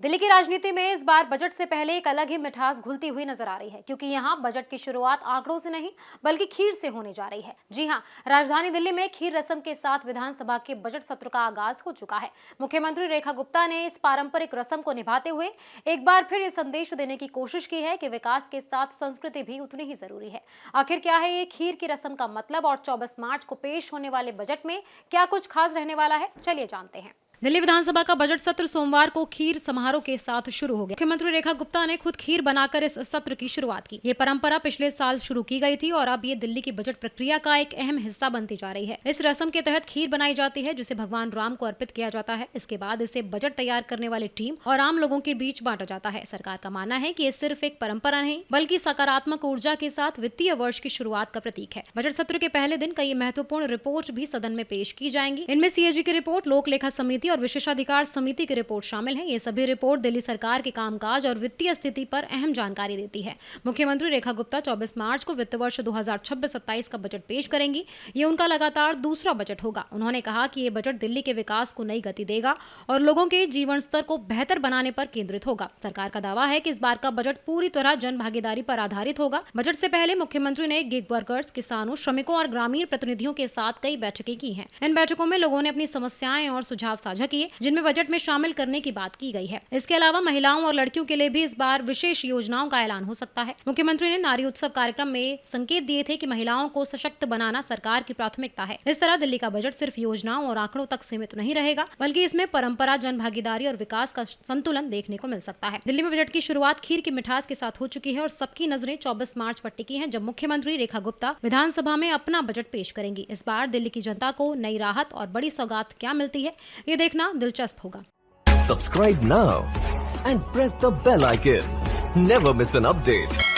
दिल्ली की राजनीति में इस बार बजट से पहले एक अलग ही मिठास घुलती हुई नजर आ रही है, क्योंकि यहाँ बजट की शुरुआत आंकड़ों से नहीं बल्कि खीर से होने जा रही है। जी हाँ, राजधानी दिल्ली में खीर रस्म के साथ विधानसभा के बजट सत्र का आगाज हो चुका है। मुख्यमंत्री रेखा गुप्ता ने इस पारंपरिक रस्म को निभाते हुए एक बार फिर ये संदेश देने की कोशिश की है कि विकास के साथ संस्कृति भी उतनी ही जरूरी है। आखिर क्या है ये खीर की रस्म का मतलब और 24 मार्च को पेश होने वाले बजट में क्या कुछ खास रहने वाला है, चलिए जानते हैं। दिल्ली विधानसभा का बजट सत्र सोमवार को खीर समारोह के साथ शुरू हो गया। मुख्यमंत्री रेखा गुप्ता ने खुद खीर बनाकर इस सत्र की शुरुआत की। ये परंपरा पिछले साल शुरू की गई थी और अब ये दिल्ली की बजट प्रक्रिया का एक अहम हिस्सा बनती जा रही है। इस रस्म के तहत खीर बनाई जाती है जिसे भगवान राम को अर्पित किया जाता है। इसके बाद इसे बजट तैयार करने वाली टीम और आम लोगों के बीच बांटा जाता है। सरकार का मानना है कि ये सिर्फ एक परंपरा नहीं बल्कि सकारात्मक ऊर्जा के साथ वित्तीय वर्ष की शुरुआत का प्रतीक है। बजट सत्र के पहले दिन कई महत्वपूर्ण रिपोर्ट भी सदन में पेश की जाएंगी। इनमें सीएजी की रिपोर्ट, लोक लेखा समिति और विशेषाधिकार समिति की रिपोर्ट शामिल है। ये सभी रिपोर्ट दिल्ली सरकार के कामकाज और वित्तीय स्थिति पर अहम जानकारी देती है। मुख्यमंत्री रेखा गुप्ता 24 मार्च को वित्त वर्ष 2026-27 का बजट पेश करेंगी। ये उनका लगातार दूसरा बजट होगा। उन्होंने कहा कि ये बजट दिल्ली के विकास को नई गति देगा और लोगों के जीवन स्तर को बेहतर बनाने पर केंद्रित होगा। सरकार का दावा है कि इस बार का बजट पूरी तरह जन भागीदारी पर आधारित होगा। बजट से पहले मुख्यमंत्री ने गिग वर्कर्स, किसानों, श्रमिकों और ग्रामीण प्रतिनिधियों के साथ कई बैठकें की हैं। इन बैठकों में लोगों ने अपनी समस्याएं और सुझाव साझा किए, जिनमें बजट में शामिल करने की बात की गई है। इसके अलावा महिलाओं और लड़कियों के लिए भी इस बार विशेष योजनाओं का ऐलान हो सकता है। मुख्यमंत्री ने नारी उत्सव कार्यक्रम में संकेत दिए थे कि महिलाओं को सशक्त बनाना सरकार की प्राथमिकता है। इस तरह दिल्ली का बजट सिर्फ योजनाओं और आंकड़ों तक सीमित नहीं रहेगा, बल्कि इसमें परंपरा, जन भागीदारी और विकास का संतुलन देखने को मिल सकता है। दिल्ली में बजट की शुरुआत खीर की मिठास के साथ हो चुकी है और सबकी नजरें 24 मार्च पर टिकी हैं, जब मुख्यमंत्री रेखा गुप्ता विधानसभा में अपना बजट पेश करेंगी। इस बार दिल्ली की जनता को नई राहत और बड़ी सौगात क्या मिलती है, ये देखना दिलचस्प होगा। Subscribe now and press the bell icon. Never miss an update.